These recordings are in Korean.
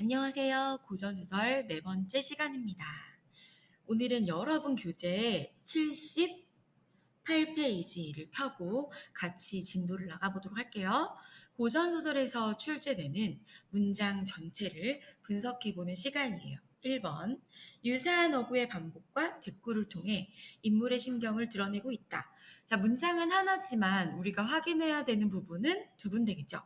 안녕하세요. 고전소설 네 번째 시간입니다. 오늘은 여러분 교재 78페이지를 펴고 같이 진도를 나가보도록 할게요. 고전소설에서 출제되는 문장 전체를 분석해보는 시간이에요. 1번, 유사한 어구의 반복과 대꾸를 통해 인물의 심경을 드러내고 있다. 자, 문장은 하나지만 우리가 확인해야 되는 부분은 두 군데겠죠.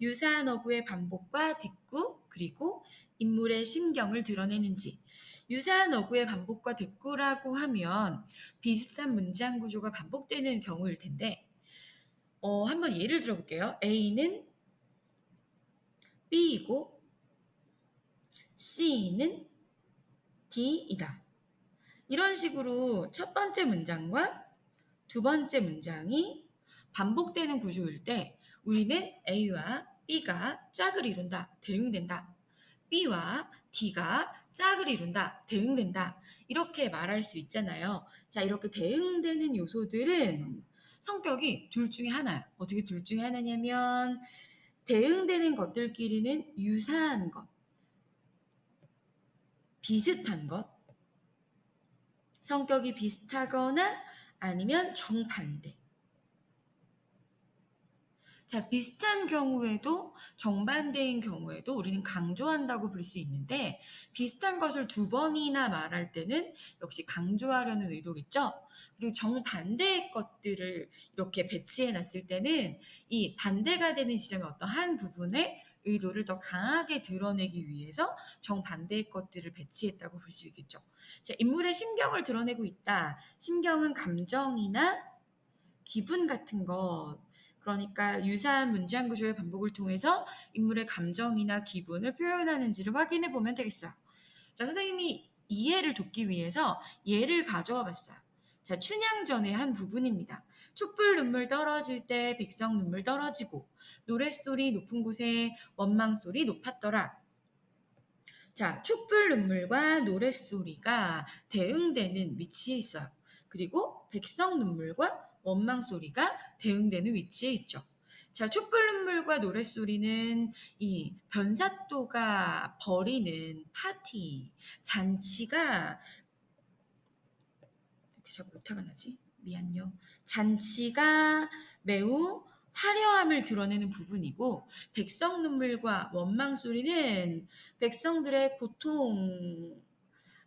유사한 어구의 반복과 대꾸, 그리고 인물의 심경을 드러내는지. 유사한 어구의 반복과 대꾸라고 하면 비슷한 문장 구조가 반복되는 경우일 텐데, 한번 예를 들어볼게요. A는 B이고 C는 D이다. 이런 식으로 첫 번째 문장과 두 번째 문장이 반복되는 구조일 때 우리는 A와 B가 짝을 이룬다, 대응된다. B와 D가 짝을 이룬다, 대응된다. 이렇게 말할 수 있잖아요. 자, 이렇게 대응되는 요소들은 성격이 둘 중에 하나야. 어떻게 둘 중에 하나냐면 대응되는 것들끼리는 유사한 것, 비슷한 것, 성격이 비슷하거나 아니면 정반대. 자, 비슷한 경우에도 정반대인 경우에도 우리는 강조한다고 볼 수 있는데 비슷한 것을 두 번이나 말할 때는 역시 강조하려는 의도겠죠. 그리고 정반대의 것들을 이렇게 배치해 놨을 때는 이 반대가 되는 지점의 어떤 한 부분의 의도를 더 강하게 드러내기 위해서 정반대의 것들을 배치했다고 볼 수 있겠죠. 자, 인물의 심경을 드러내고 있다. 심경은 감정이나 기분 같은 것, 그러니까 유사한 문장 구조의 반복을 통해서 인물의 감정이나 기분을 표현하는지를 확인해 보면 되겠어요. 자, 선생님이 이해를 돕기 위해서 예를 가져와 봤어요. 자, 춘향전의 한 부분입니다. 촛불 눈물 떨어질 때 백성 눈물 떨어지고 노랫소리 높은 곳에 원망소리 높았더라. 자, 촛불 눈물과 노랫소리가 대응되는 위치에 있어요. 그리고 백성 눈물과 원망 소리가 대응되는 위치에 있죠. 자, 촛불 눈물과 노랫소리는 이 변사또가 벌이는 파티, 잔치가 이렇게 자꾸 오타가 나지? 미안요. 잔치가 매우 화려함을 드러내는 부분이고 백성 눈물과 원망 소리는 백성들의 고통,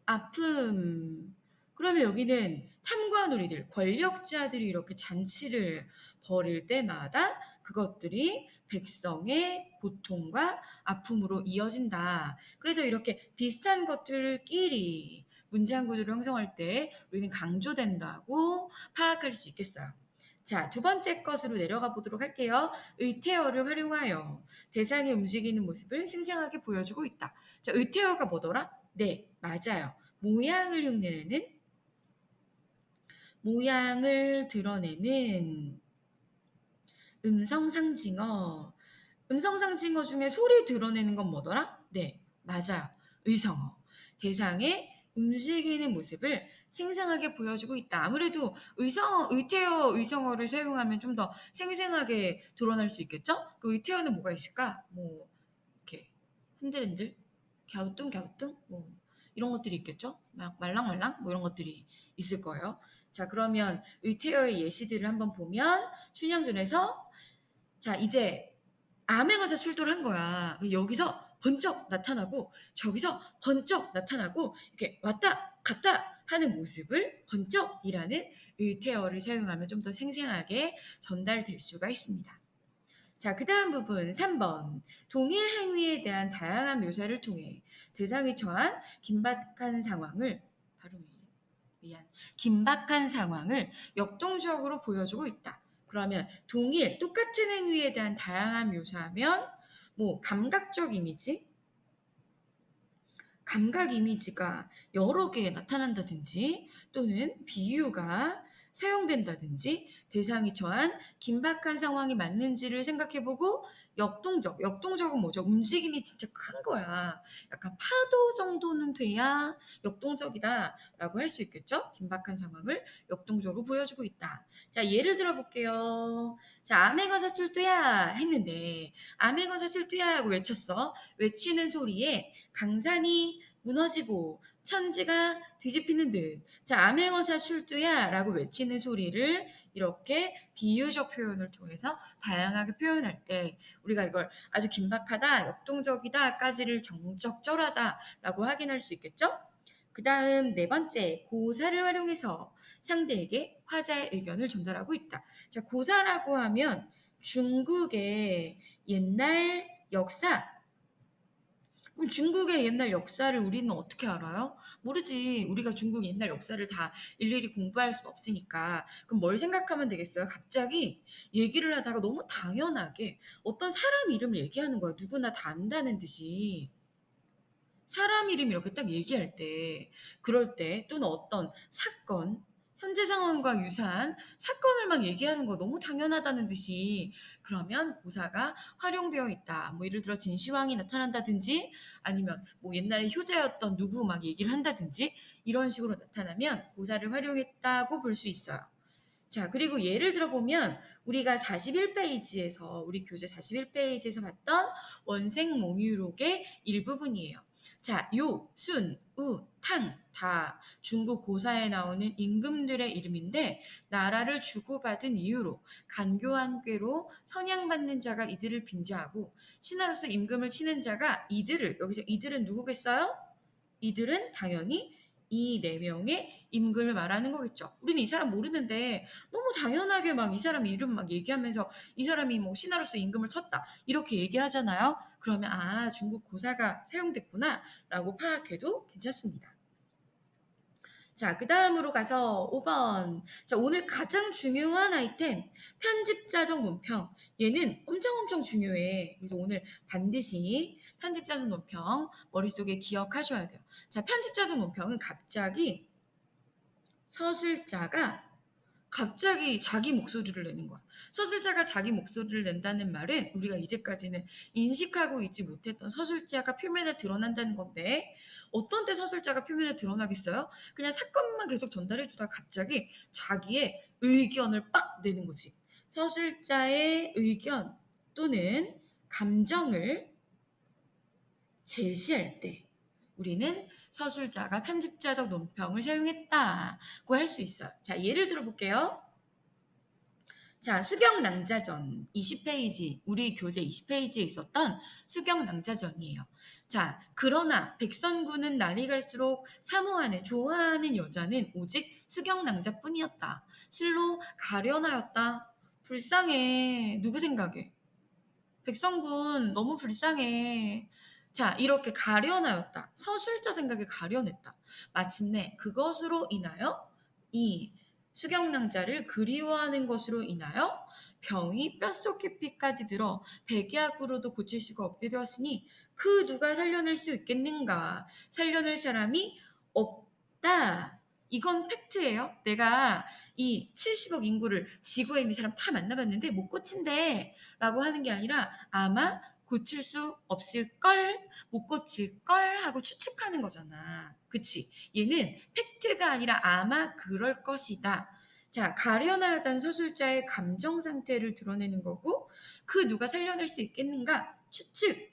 아픔. 그러면 여기는 탐과 놀이들, 권력자들이 이렇게 잔치를 벌일 때마다 그것들이 백성의 고통과 아픔으로 이어진다. 그래서 이렇게 비슷한 것들끼리 문장 구조를 형성할 때 우리는 강조된다고 파악할 수 있겠어요. 자, 두 번째 것으로 내려가 보도록 할게요. 의태어를 활용하여 대상이 움직이는 모습을 생생하게 보여주고 있다. 자, 의태어가 뭐더라? 네, 맞아요. 모양을 드러내는 음성상징어. 음성상징어 중에 소리 드러내는 건 뭐더라? 네, 맞아요. 의성어. 대상의 움직이는 모습을 생생하게 보여주고 있다. 아무래도 의태어, 의성어를 사용하면 좀 더 생생하게 드러날 수 있겠죠? 그 의태어는 뭐가 있을까? 뭐, 이렇게 흔들흔들, 갸우뚱갸우뚱, 뭐, 이런 것들이 있겠죠? 막 말랑말랑, 뭐 이런 것들이 있을 거예요. 자, 그러면 의태어의 예시들을 한번 보면, 춘향전에서 자, 이제 암행어사 출도를 한 거야. 여기서 번쩍 나타나고 저기서 번쩍 나타나고 이렇게 왔다 갔다 하는 모습을 번쩍이라는 의태어를 사용하면 좀 더 생생하게 전달될 수가 있습니다. 자, 그 다음 부분 3번. 동일 행위에 대한 다양한 묘사를 통해 대상이 처한 긴박한 상황을 긴박한 상황을 역동적으로 보여주고 있다. 그러면 동일, 똑같은 행위에 대한 다양한 묘사하면 뭐 감각적 이미지, 감각 이미지가 여러 개 나타난다든지 또는 비유가 사용된다든지 대상이 처한 긴박한 상황이 맞는지를 생각해보고 역동적. 역동적은 뭐죠? 움직임이 진짜 큰 거야. 약간 파도 정도는 돼야 역동적이다라고 할 수 있겠죠? 긴박한 상황을 역동적으로 보여주고 있다. 자, 예를 들어 볼게요. 자, 암행어사 출두야 했는데 암행어사 출두야 하고 외쳤어. 외치는 소리에 강산이 무너지고 천지가 뒤집히는 듯. 자, 암행어사 출두야 라고 외치는 소리를 이렇게 비유적 표현을 통해서 다양하게 표현할 때 우리가 이걸 아주 긴박하다, 역동적이다까지를 정적절하다라고 확인할 수 있겠죠? 그 다음 네 번째, 고사를 활용해서 상대에게 화자의 의견을 전달하고 있다. 자, 고사라고 하면 중국의 옛날 역사, 그럼 중국의 옛날 역사를 우리는 어떻게 알아요? 모르지. 우리가 중국 옛날 역사를 다 일일이 공부할 수 없으니까. 그럼 뭘 생각하면 되겠어요? 갑자기 얘기를 하다가 너무 당연하게 어떤 사람 이름을 얘기하는 거야. 누구나 다 안다는 듯이. 사람 이름 이렇게 딱 얘기할 때, 그럴 때 또는 어떤 사건, 현재 상황과 유사한 사건을 막 얘기하는 거 너무 당연하다는 듯이 그러면 고사가 활용되어 있다. 뭐 예를 들어 진시황이 나타난다든지 아니면 뭐 옛날에 효자였던 누구 막 얘기를 한다든지 이런 식으로 나타나면 고사를 활용했다고 볼 수 있어요. 자, 그리고 예를 들어보면 우리가 41페이지에서 우리 교재 41페이지에서 봤던 원생몽유록의 일부분이에요. 자, 요, 순, 우, 탕, 다 중국 고사에 나오는 임금들의 이름인데 나라를 주고받은 이유로 간교한 꾀로 선양받는 자가 이들을 빙자하고 신하로서 임금을 치는 자가 이들을, 여기서 이들은 누구겠어요? 이들은 당연히 이 네 명의 임금을 말하는 거겠죠. 우리는 이 사람 모르는데 너무 당연하게 막 이 사람 이름 막 얘기하면서 이 사람이 뭐 신하로서 임금을 쳤다 이렇게 얘기하잖아요. 그러면 아 중국 고사가 사용됐구나라고 파악해도 괜찮습니다. 자, 그 다음으로 가서 5번. 자, 오늘 가장 중요한 아이템, 편집자적 논평. 얘는 엄청 중요해. 그래서 오늘 반드시 편집자적 논평 머릿속에 기억하셔야 돼요. 자, 편집자적 논평은 갑자기 서술자가 갑자기 자기 목소리를 내는 거야. 서술자가 자기 목소리를 낸다는 말은 우리가 이제까지는 인식하고 있지 못했던 서술자가 표면에 드러난다는 건데 어떤 때 서술자가 표면에 드러나겠어요? 그냥 사건만 계속 전달해 주다가 갑자기 자기의 의견을 빡 내는 거지. 서술자의 의견 또는 감정을 제시할 때 우리는 서술자가 편집자적 논평을 사용했다고 할 수 있어요. 자, 예를 들어 볼게요. 자, 수경낭자전 20페이지, 우리 교재 20페이지에 있었던 수경낭자전이에요. 자, 그러나 백선군은 날이 갈수록 사모하는, 좋아하는 여자는 오직 수경낭자뿐이었다. 실로 가련하였다. 불쌍해. 누구 생각에? 백성군 너무 불쌍해. 자, 이렇게 가련하였다. 서술자 생각에 가련했다. 마침내 그것으로 인하여 이 수경낭자를 그리워하는 것으로 인하여 병이 뼛속 깊이까지 들어 백약으로도 고칠 수가 없게 되었으니 그 누가 살려낼 수 있겠는가? 살려낼 사람이 없다. 이건 팩트예요. 내가 이 70억 인구를 지구에 있는 사람 다 만나봤는데 못 고친대. 라고 하는 게 아니라 아마 고칠 수 없을걸, 못 고칠걸 하고 추측하는 거잖아. 그치? 얘는 팩트가 아니라 아마 그럴 것이다. 자, 가련하였다는 서술자의 감정 상태를 드러내는 거고 그 누가 살려낼 수 있겠는가? 추측.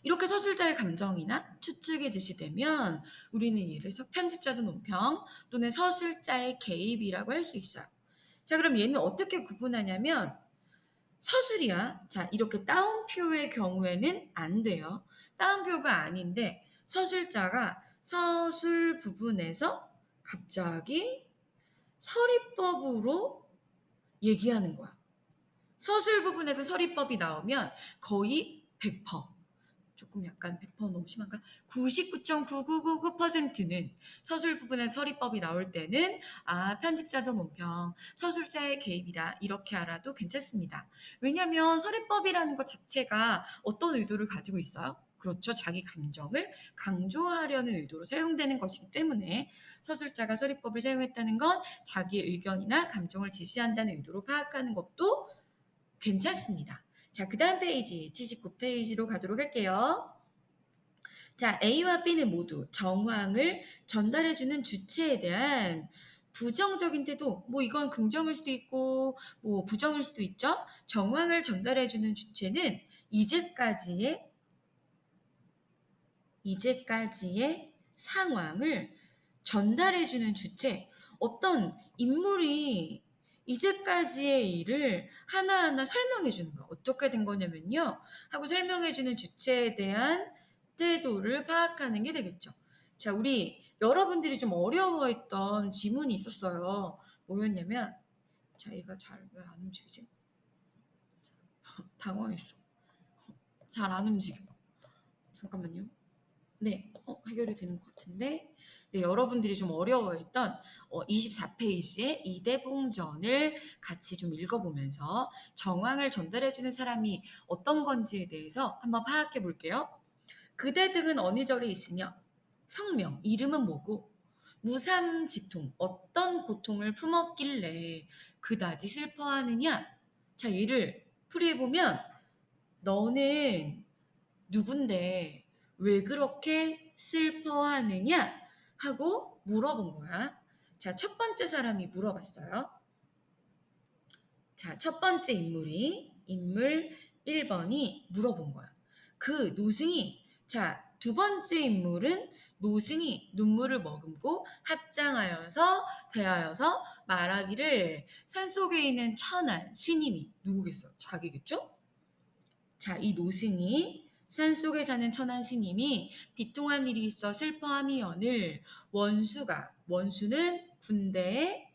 이렇게 서술자의 감정이나 추측이 제시되면 우리는 이를 편집자적 논평 또는 서술자의 개입이라고 할 수 있어요. 자, 그럼 얘는 어떻게 구분하냐면 서술이야. 자, 이렇게 따옴표의 경우에는 안 돼요. 따옴표가 아닌데 서술자가 서술 부분에서 갑자기 서리법으로 얘기하는 거야. 서술 부분에서 서리법이 나오면 거의 100%. 조금 약간 100% 너무 심한가? 99.9999%는 서술 부분에 서리법이 나올 때는 아 편집자적 논평, 서술자의 개입이다 이렇게 알아도 괜찮습니다. 왜냐하면 서리법이라는 것 자체가 어떤 의도를 가지고 있어요? 그렇죠. 자기 감정을 강조하려는 의도로 사용되는 것이기 때문에 서술자가 서리법을 사용했다는 건 자기의 의견이나 감정을 제시한다는 의도로 파악하는 것도 괜찮습니다. 자, 그 다음 페이지 79페이지로 가도록 할게요. 자, A와 B는 모두 정황을 전달해주는 주체에 대한 부정적인 태도, 뭐 이건 긍정일 수도 있고 뭐 부정일 수도 있죠. 정황을 전달해주는 주체는 이제까지의 상황을 전달해주는 주체, 어떤 인물이 이제까지의 일을 하나하나 설명해주는 거. 어떻게 된 거냐면요. 하고 설명해주는 주체에 대한 태도를 파악하는 게 되겠죠. 자, 우리 여러분들이 좀 어려워했던 지문이 있었어요. 뭐였냐면, 자, 얘가 잘 왜 안 움직이지? 당황했어. 잘 안 움직여. 잠깐만요. 네, 해결이 되는 것 같은데. 네, 여러분들이 좀 어려워했던 24페이지의 이대봉전을 같이 좀 읽어보면서 정황을 전달해주는 사람이 어떤 건지에 대해서 한번 파악해 볼게요. 그대 등은 어느 절에 있으며 성명, 이름은 뭐고 무삼지통, 어떤 고통을 품었길래 그다지 슬퍼하느냐. 자, 얘를 풀이해보면 너는 누군데 왜 그렇게 슬퍼하느냐 하고 물어본 거야. 자, 첫 번째 사람이 물어봤어요. 자, 첫 번째 인물 1번이 물어본 거야. 그 노승이, 자, 두 번째 인물은 노승이 눈물을 머금고 합장하여서 대하여서 말하기를 산속에 있는 천한 스님이 누구겠어? 자기겠죠? 자, 이 노승이 산속에 사는 천한 스님이 비통한 일이 있어 슬퍼함이언을 원수는 군대의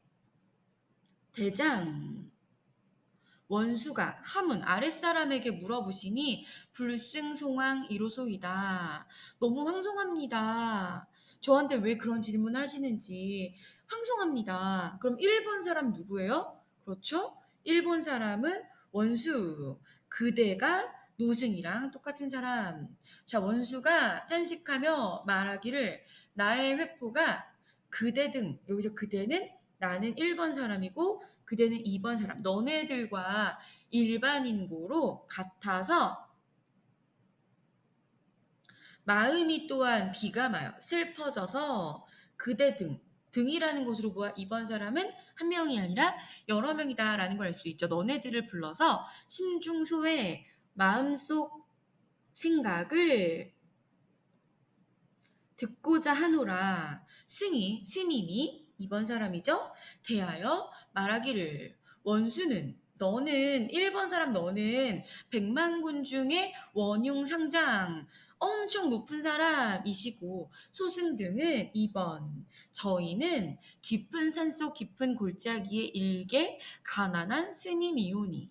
대장, 원수가 하문 아랫사람에게 물어보시니 불승송황 이로소이다. 너무 황송합니다. 저한테 왜 그런 질문 하시는지 황송합니다. 그럼 1번 사람 누구예요? 그렇죠? 1번 사람은 원수. 그대가 노승이랑 똑같은 사람. 자, 원수가 탄식하며 말하기를 나의 회포가 그대 등, 여기서 그대는 나는 1번 사람이고 그대는 2번 사람, 너네들과 일반인고로 같아서 마음이 또한 비감하여 슬퍼져서 그대 등이라는 것으로 보아 2번 사람은 한 명이 아니라 여러 명이다 라는 걸 알 수 있죠. 너네들을 불러서 심중소의 마음속 생각을 듣고자 하노라. 스님이 2번 사람이죠. 대하여 말하기를 원수는 너는 1번 사람 너는 백만군 중에 원흉상장 엄청 높은 사람이시고 소승 등은 2번 저희는 깊은 산속 깊은 골짜기에 일개 가난한 스님이오니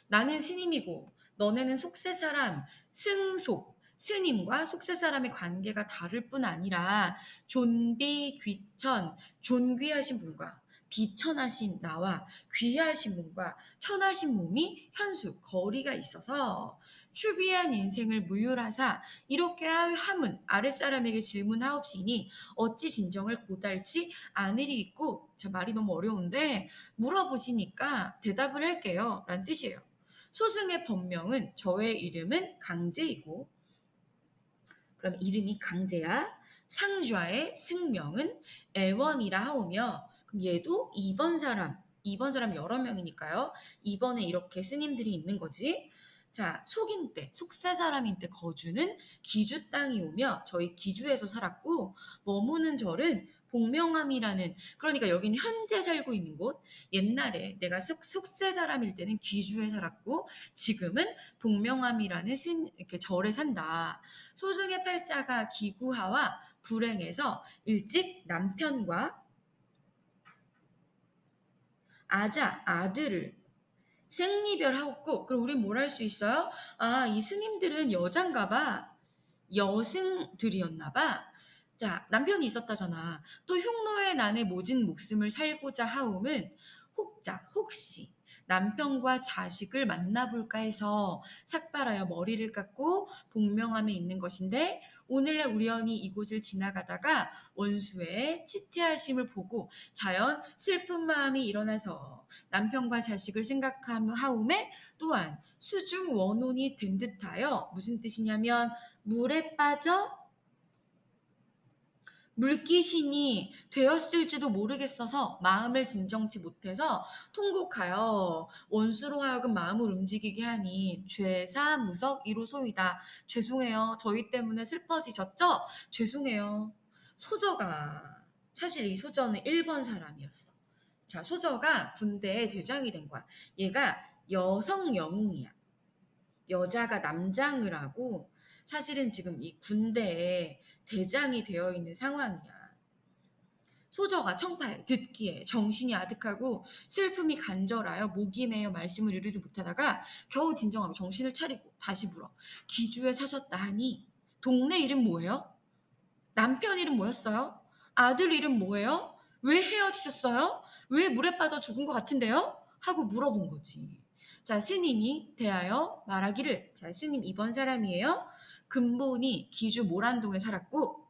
나는 스님이고 너네는 속세 사람 승속 스님과 속세 사람의 관계가 다를 뿐 아니라 존비 귀천 존귀하신 분과 비천하신 나와 귀하신 분과 천하신 몸이 현수 거리가 있어서 추비한 인생을 무율하사 이렇게 함은 아랫사람에게 질문하옵시니 어찌 진정을 고달치 않으리있고 자 말이 너무 어려운데 물어보시니까 대답을 할게요 라는 뜻이에요. 소승의 본명은 저의 이름은 강제이고 그럼 이름이 강제야. 상좌의 승명은 애원이라 하오며 그럼 얘도 2번 사람 여러 명이니까요. 2번에 이렇게 스님들이 있는 거지. 자, 속인 때, 속세 사람인 때 거주는 기주 땅이 오며 저희 기주에서 살았고 머무는 절은 복명함이라는 그러니까 여기는 현재 살고 있는 곳 옛날에 내가 속세 사람일 때는 기주에 살았고 지금은 복명함이라는 이렇게 절에 산다. 소중의 팔자가 기구하와 불행해서 일찍 남편과 아들을 생리별하였고 그럼 우린 뭘 할 수 있어요? 아, 이 스님들은 여잔가 봐. 여승들이었나 봐. 자, 남편이 있었다잖아. 또 흉노의 난에 모진 목숨을 살고자 하움은 혹시 남편과 자식을 만나볼까 해서 삭발하여 머리를 깎고 복명함에 있는 것인데 오늘날 우연히 이곳을 지나가다가 원수의 치태하심을 보고 자연 슬픈 마음이 일어나서 남편과 자식을 생각하오매 또한 수중 원혼이 된 듯하여 무슨 뜻이냐면 물에 빠져 물귀신이 되었을지도 모르겠어서 마음을 진정치 못해서 통곡하여 원수로 하여금 마음을 움직이게 하니 죄사 무석 이로소이다. 죄송해요. 저희 때문에 슬퍼지셨죠? 죄송해요. 소저가 사실 이 소저는 1번 사람이었어. 자, 소저가 군대의 대장이 된 거야. 얘가 여성 영웅이야. 여자가 남장을 하고 사실은 지금 이 군대에 대장이 되어 있는 상황이야. 소저가 청파에 듣기에 정신이 아득하고 슬픔이 간절하여 목이 메어 말씀을 이루지 못하다가 겨우 진정하고 정신을 차리고 다시 물어. 기주에 사셨다 하니 동네 이름 뭐예요? 남편 이름 뭐였어요? 아들 이름 뭐예요? 왜 헤어지셨어요? 왜 물에 빠져 죽은 것 같은데요? 하고 물어본 거지. 자, 스님이 대하여 말하기를, 자, 스님 이번 사람이에요. 근본이 기주 모란동에 살았고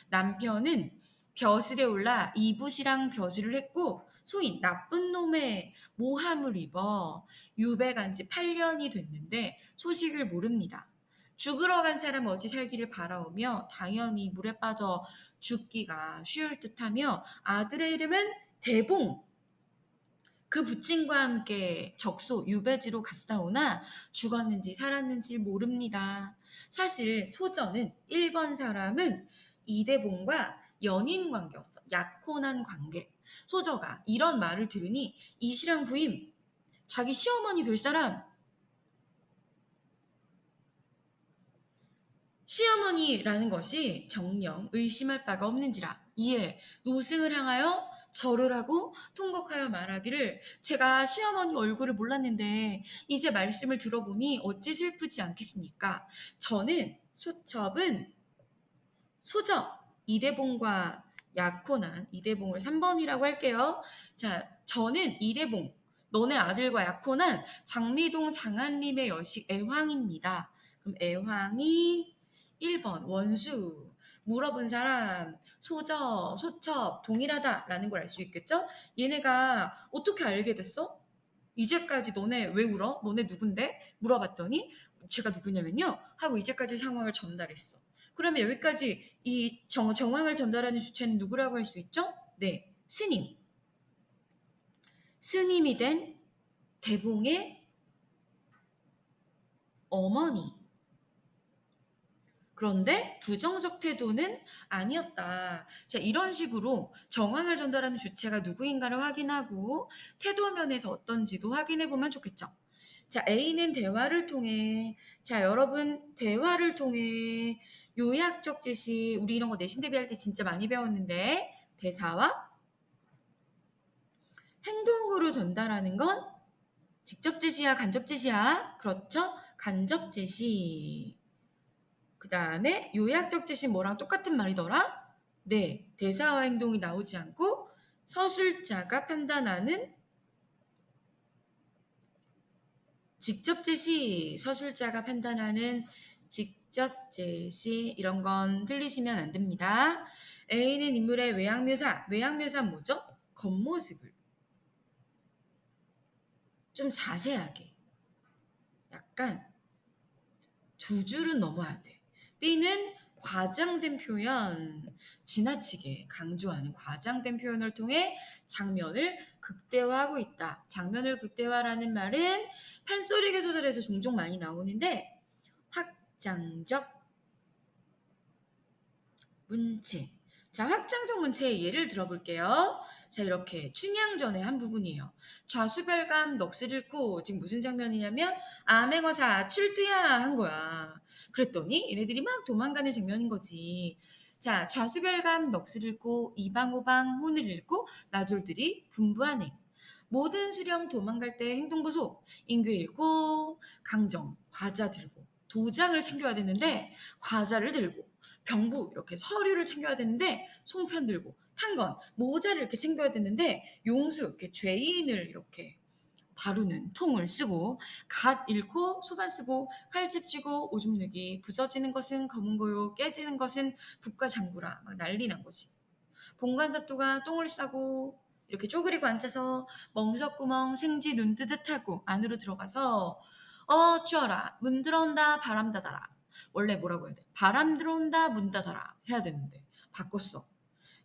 남편은 벼슬에 올라 이붓이랑 벼슬을 했고 소인 나쁜 놈의 모함을 입어 유배간 지 8년이 됐는데 소식을 모릅니다. 죽으러 간 사람 어찌 살기를 바라오며 당연히 물에 빠져 죽기가 쉬울 듯하며 아들의 이름은 대봉 그 부친과 함께 적소 유배지로 갔사오나 죽었는지 살았는지 모릅니다. 사실 소저는 1번 사람은 이대봉과 연인 관계였어. 약혼한 관계. 소저가 이런 말을 들으니 이시랑 부임 자기 시어머니 될 사람 시어머니라는 것이 정녕 의심할 바가 없는지라 이에 노승을 향하여 절을 하고 통곡하여 말하기를 제가 시어머니 얼굴을 몰랐는데 이제 말씀을 들어보니 어찌 슬프지 않겠습니까? 저는 소첩은 소적 이대봉과 약혼한 이대봉을 3번이라고 할게요. 자, 저는 이대봉 너네 아들과 약혼한 장미동 장안림의 여식 애황입니다. 그럼 애황이 1번 원수 물어본 사람 소저 소첩 동일하다라는 걸 알 수 있겠죠? 얘네가 어떻게 알게 됐어? 이제까지 너네 왜 울어? 너네 누군데? 물어봤더니 제가 누구냐면요 하고 이제까지 상황을 전달했어. 그러면 여기까지 이 정황을 전달하는 주체는 누구라고 할 수 있죠? 네, 스님. 스님이 된 대봉의 어머니. 그런데 부정적 태도는 아니었다. 자, 이런 식으로 정황을 전달하는 주체가 누구인가를 확인하고 태도 면에서 어떤지도 확인해 보면 좋겠죠. 자, A는 대화를 통해, 자, 여러분, 대화를 통해 요약적 제시, 우리 이런 거 내신 대비할 때 진짜 많이 배웠는데, 대사와 행동으로 전달하는 건 직접 제시야, 간접 제시야? 그렇죠? 간접 제시. 그 다음에 요약적 제시 뭐랑 똑같은 말이더라? 네, 대사와 행동이 나오지 않고 서술자가 판단하는 직접 제시, 서술자가 판단하는 직접 제시 이런 건 틀리시면 안 됩니다. A는 인물의 외양묘사, 외양묘사 뭐죠? 겉모습을 좀 자세하게 약간 두 줄은 넘어야 돼. B는 과장된 표현, 지나치게 강조하는 과장된 표현을 통해 장면을 극대화하고 있다. 장면을 극대화라는 말은 판소리계 소설에서 종종 많이 나오는데 확장적 문체. 자, 확장적 문체의 예를 들어볼게요. 자, 이렇게 춘향전의 한 부분이에요. 좌수별감 넋을 잃고 지금 무슨 장면이냐면 암행어사 출두야 한 거야. 그랬더니 얘네들이 막 도망가는 장면인 거지. 자, 좌수별감 넋을 잃고 이방오방 혼을 잃고 나졸들이 분부하네. 모든 수령 도망갈 때 행동보소 인규 잃고 강정 과자 들고 도장을 챙겨야 되는데 과자를 들고 병부 이렇게 서류를 챙겨야 되는데 송편 들고 탄건 모자를 이렇게 챙겨야 되는데 용수 이렇게 죄인을 이렇게 다루는 통을 쓰고 갓 잃고 소반 쓰고 칼집 쥐고 오줌 누기 부서지는 것은 검은 고요 깨지는 것은 북과 장구라 막 난리 난 거지. 본관사또가 똥을 싸고 이렇게 쪼그리고 앉아서 멍석구멍 생쥐 눈 뜨듯하고 안으로 들어가서 추워라 문 들어온다 바람 닫아라. 원래 뭐라고 해야 돼? 바람 들어온다 문 닫아라 해야 되는데 바꿨어.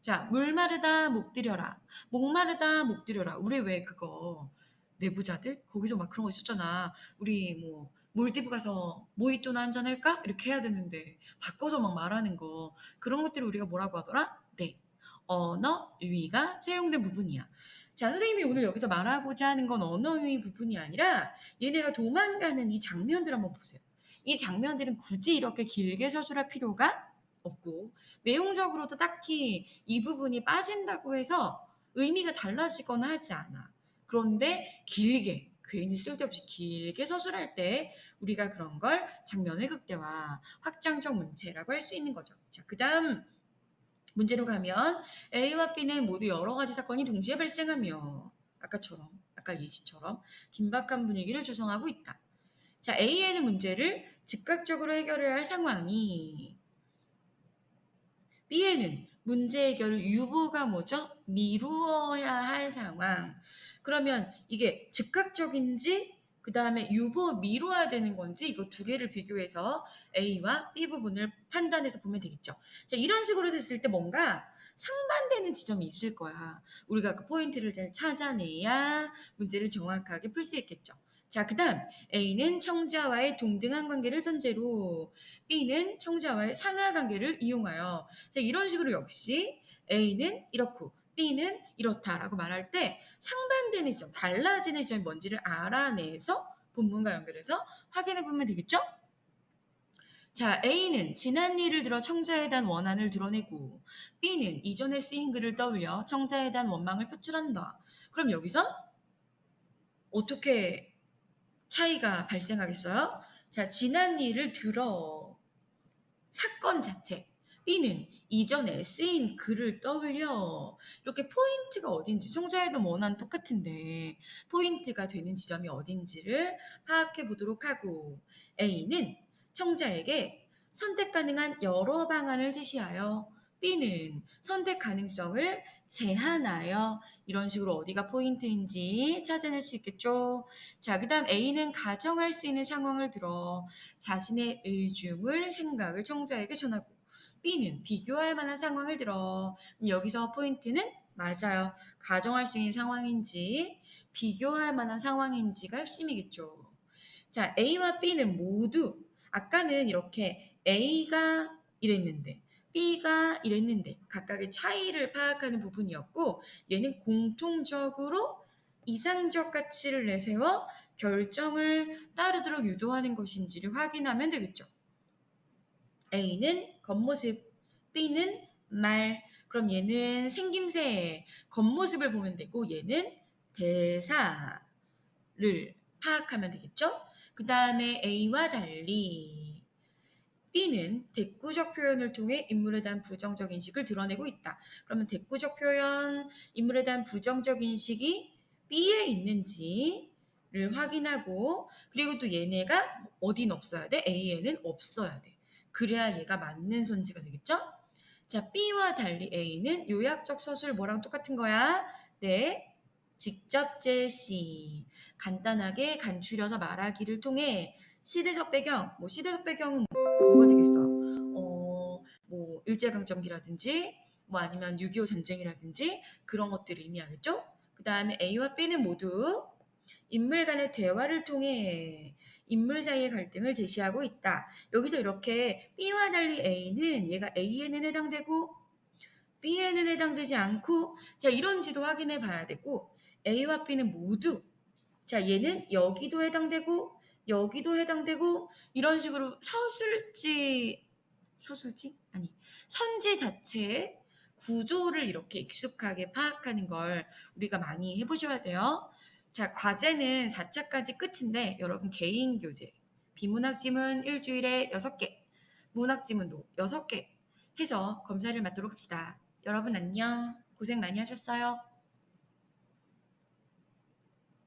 자, 물 마르다 목 들여라. 목 마르다 목 들여라. 우리 왜 그거 내부자들 거기서 막 그런 거 있었잖아. 우리 뭐 몰디브 가서 모히또나 한잔 할까? 이렇게 해야 되는데 바꿔서 막 말하는 거. 그런 것들을 우리가 뭐라고 하더라? 네. 언어 유희가 채용된 부분이야. 자, 선생님이 오늘 여기서 말하고자 하는 건 언어 유희 부분이 아니라 얘네가 도망가는 이 장면들 한번 보세요. 이 장면들은 굳이 이렇게 길게 서술할 필요가 없고 내용적으로도 딱히 이 부분이 빠진다고 해서 의미가 달라지거나 하지 않아. 그런데 길게 괜히 쓸데없이 길게 서술할 때 우리가 그런 걸 장면의 극대화, 확장적 문체라고 할 수 있는 거죠. 자, 그 다음 문제로 가면 A와 B는 모두 여러 가지 사건이 동시에 발생하며 아까 예시처럼 긴박한 분위기를 조성하고 있다. 자, A에는 문제를 즉각적으로 해결해야 할 상황이 B에는 문제 해결을 유보가 뭐죠? 미루어야 할 상황. 그러면 이게 즉각적인지 그 다음에 유보 미뤄야 되는 건지 이거 두 개를 비교해서 A와 B 부분을 판단해서 보면 되겠죠. 자, 이런 식으로 됐을 때 뭔가 상반되는 지점이 있을 거야. 우리가 그 포인트를 잘 찾아내야 문제를 정확하게 풀 수 있겠죠. 자, 그 다음 A는 청자와의 동등한 관계를 전제로 B는 청자와의 상하 관계를 이용하여 자, 이런 식으로 역시 A는 이렇고 B는 이렇다라고 말할 때 상반되는 지점, 달라지는 지점이 뭔지를 알아내서 본문과 연결해서 확인해 보면 되겠죠? 자, A는 지난 일을 들어 청자에 대한 원한을 드러내고 B는 이전에 쓰인 글을 떠올려 청자에 대한 원망을 표출한다. 그럼 여기서 어떻게 차이가 발생하겠어요? 자, 지난 일을 들어 사건 자체. B는 이전에 쓰인 글을 떠올려 이렇게 포인트가 어딘지 청자에도 원한 똑같은데 포인트가 되는 지점이 어딘지를 파악해 보도록 하고 A는 청자에게 선택 가능한 여러 방안을 제시하여 B는 선택 가능성을 제한하여 이런 식으로 어디가 포인트인지 찾아낼 수 있겠죠. 자, 그 다음 A는 가정할 수 있는 상황을 들어 자신의 의중을 생각을 청자에게 전하고 B는 비교할 만한 상황을 들어 여기서 포인트는 맞아요. 가정할 수 있는 상황인지 비교할 만한 상황인지가 핵심이겠죠. 자, A와 B는 모두 아까는 이렇게 A가 이랬는데 B가 이랬는데 각각의 차이를 파악하는 부분이었고 얘는 공통적으로 이상적 가치를 내세워 결정을 따르도록 유도하는 것인지를 확인하면 되겠죠. A는 겉모습, B는 말. 그럼 얘는 생김새, 겉모습을 보면 되고 얘는 대사를 파악하면 되겠죠. 그 다음에 A와 달리 B는 대꾸적 표현을 통해 인물에 대한 부정적 인식을 드러내고 있다. 그러면 대꾸적 표현, 인물에 대한 부정적 인식이 B에 있는지를 확인하고 그리고 또 얘네가 어딘 없어야 돼? A에는 없어야 돼. 그래야 얘가 맞는 선지가 되겠죠? 자, B와 달리 A는 요약적 서술 뭐랑 똑같은 거야? 네. 직접 제시. 간단하게 간추려서 말하기를 통해 시대적 배경, 시대적 배경은 뭐가 되겠어? 뭐 일제강점기라든지 뭐 아니면 6.25 전쟁이라든지 그런 것들을 의미하겠죠? 그 다음에 A와 B는 모두 인물 간의 대화를 통해 인물 사이의 갈등을 제시하고 있다. 여기서 이렇게 B와 달리 A는 얘가 A에는 해당되고 B에는 해당되지 않고 자 이런지도 확인해 봐야 되고 A와 B는 모두 자 얘는 여기도 해당되고 여기도 해당되고 이런 식으로 서술지? 아니 선지 자체의 구조를 이렇게 익숙하게 파악하는 걸 우리가 많이 해보셔야 돼요. 자 과제는 4차까지 끝인데 여러분 개인 교재 비문학 지문 일주일에 6개 문학 지문도 6개 해서 검사를 맡도록 합시다. 여러분 안녕. 고생 많이 하셨어요.